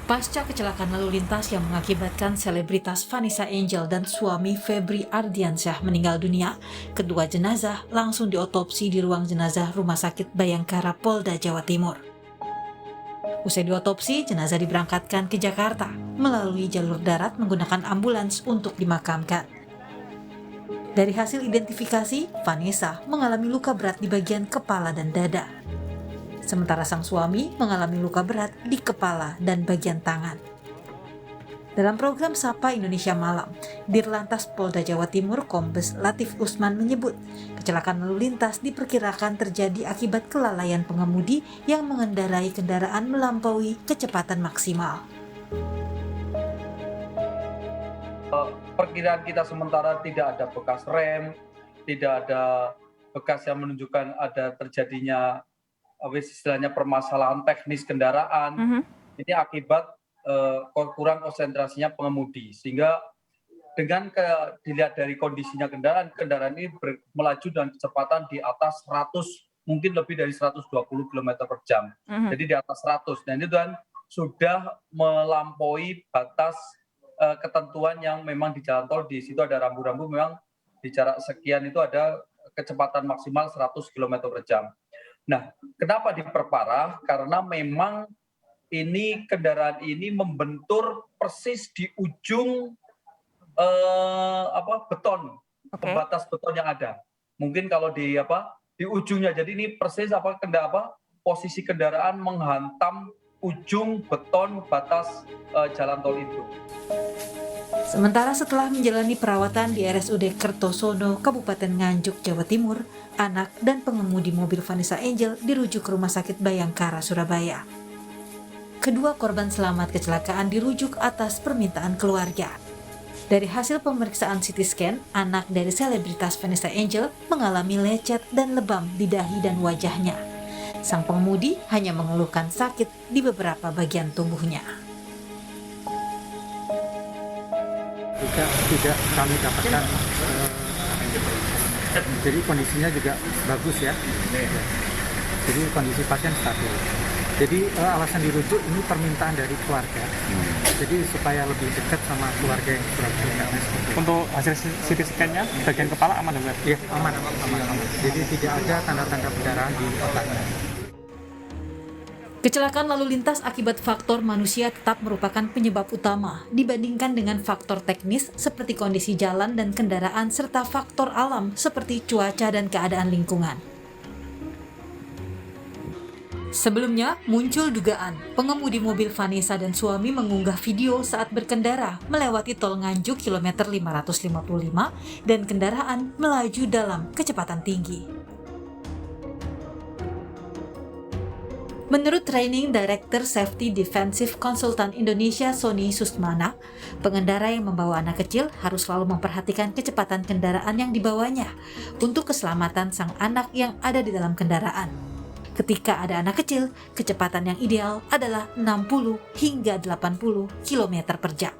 Pasca kecelakaan lalu lintas yang mengakibatkan selebritas Vanessa Angel dan suami Febri Ardiansyah meninggal dunia, kedua jenazah langsung diotopsi di ruang jenazah Rumah Sakit Bayangkara Polda Jawa Timur. Usai diotopsi, jenazah diberangkatkan ke Jakarta melalui jalur darat menggunakan ambulans untuk dimakamkan. Dari hasil identifikasi, Vanessa mengalami luka berat di bagian kepala dan dada. Sementara sang suami mengalami luka berat di kepala dan bagian tangan. Dalam program Sapa Indonesia Malam, Dirlantas Polda Jawa Timur Kombes Latif Usman menyebut, kecelakaan lalu lintas diperkirakan terjadi akibat kelalaian pengemudi yang mengendarai kendaraan melampaui kecepatan maksimal. Perkiraan kita sementara tidak ada bekas rem, tidak ada bekas yang menunjukkan ada terjadinya istilahnya permasalahan teknis kendaraan. Ini akibat kurang konsentrasinya pengemudi, sehingga dengan dilihat dari kondisinya kendaraan ini melaju dengan kecepatan di atas 100, mungkin lebih dari 120 km per jam. Jadi di atas 100, dan itu kan sudah melampaui batas ketentuan yang memang di jalan tol. Di situ ada rambu-rambu, memang di jarak sekian itu ada kecepatan maksimal 100 km per jam. Nah, kenapa diperparah? Karena memang ini kendaraan ini membentur persis di ujung beton, pembatas beton yang ada. Mungkin kalau di ujungnya, jadi ini persis posisi kendaraan menghantam ujung beton batas jalan tol itu. Sementara setelah menjalani perawatan di RSUD Kertosono, Kabupaten Nganjuk, Jawa Timur, anak dan pengemudi mobil Vanessa Angel dirujuk ke Rumah Sakit Bayangkara, Surabaya. Kedua korban selamat kecelakaan dirujuk atas permintaan keluarga. Dari hasil pemeriksaan CT scan, anak dari selebritas Vanessa Angel mengalami lecet dan lebam di dahi dan wajahnya. Sang pengemudi hanya mengeluhkan sakit di beberapa bagian tubuhnya. Juga tidak kami dapatkan, jadi kondisinya juga bagus ya, jadi kondisi pasien stabil. Jadi alasan dirujuk ini permintaan dari keluarga, jadi supaya lebih dekat sama keluarga yang Surabaya. Untuk hasil CT scan-nya bagian kepala aman ya? Iya, aman. Jadi tidak ada tanda-tanda pendarahan di otaknya. Kecelakaan lalu lintas akibat faktor manusia tetap merupakan penyebab utama dibandingkan dengan faktor teknis seperti kondisi jalan dan kendaraan serta faktor alam seperti cuaca dan keadaan lingkungan. Sebelumnya, muncul dugaan pengemudi mobil Vanessa dan suami mengunggah video saat berkendara melewati tol Nganjuk kilometer 555 dan kendaraan melaju dalam kecepatan tinggi. Menurut Training Director Safety Defensive Consultant Indonesia Sony Susmana, pengendara yang membawa anak kecil harus selalu memperhatikan kecepatan kendaraan yang dibawanya untuk keselamatan sang anak yang ada di dalam kendaraan. Ketika ada anak kecil, kecepatan yang ideal adalah 60 hingga 80 km per jam.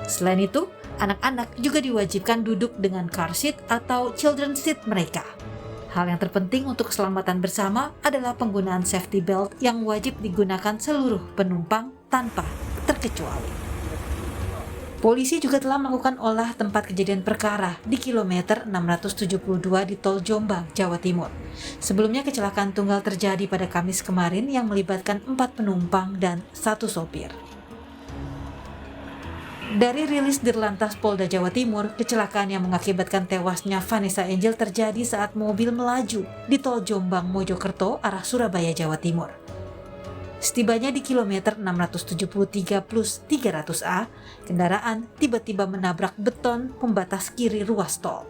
Selain itu, anak-anak juga diwajibkan duduk dengan car seat atau children seat mereka. Hal yang terpenting untuk keselamatan bersama adalah penggunaan safety belt yang wajib digunakan seluruh penumpang tanpa terkecuali. Polisi juga telah melakukan olah tempat kejadian perkara di kilometer 672 di Tol Jombang, Jawa Timur. Sebelumnya kecelakaan tunggal terjadi pada Kamis kemarin yang melibatkan 4 penumpang dan 1 sopir. Dari rilis Dirlantas Polda Jawa Timur, kecelakaan yang mengakibatkan tewasnya Vanessa Angel terjadi saat mobil melaju di Tol Jombang Mojokerto arah Surabaya, Jawa Timur. Setibanya di kilometer 673 plus 300A, kendaraan tiba-tiba menabrak beton pembatas kiri ruas tol.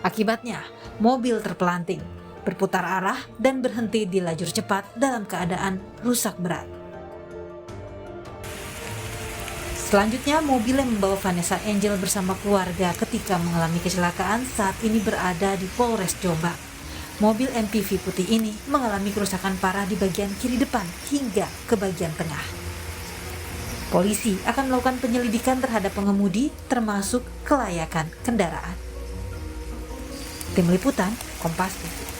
Akibatnya, mobil terpelanting, berputar arah dan berhenti di lajur cepat dalam keadaan rusak berat. Selanjutnya, mobil yang membawa Vanessa Angel bersama keluarga ketika mengalami kecelakaan saat ini berada di Polres Jombang. Mobil MPV putih ini mengalami kerusakan parah di bagian kiri depan hingga ke bagian tengah. Polisi akan melakukan penyelidikan terhadap pengemudi termasuk kelayakan kendaraan. Tim Liputan, Kompas TV.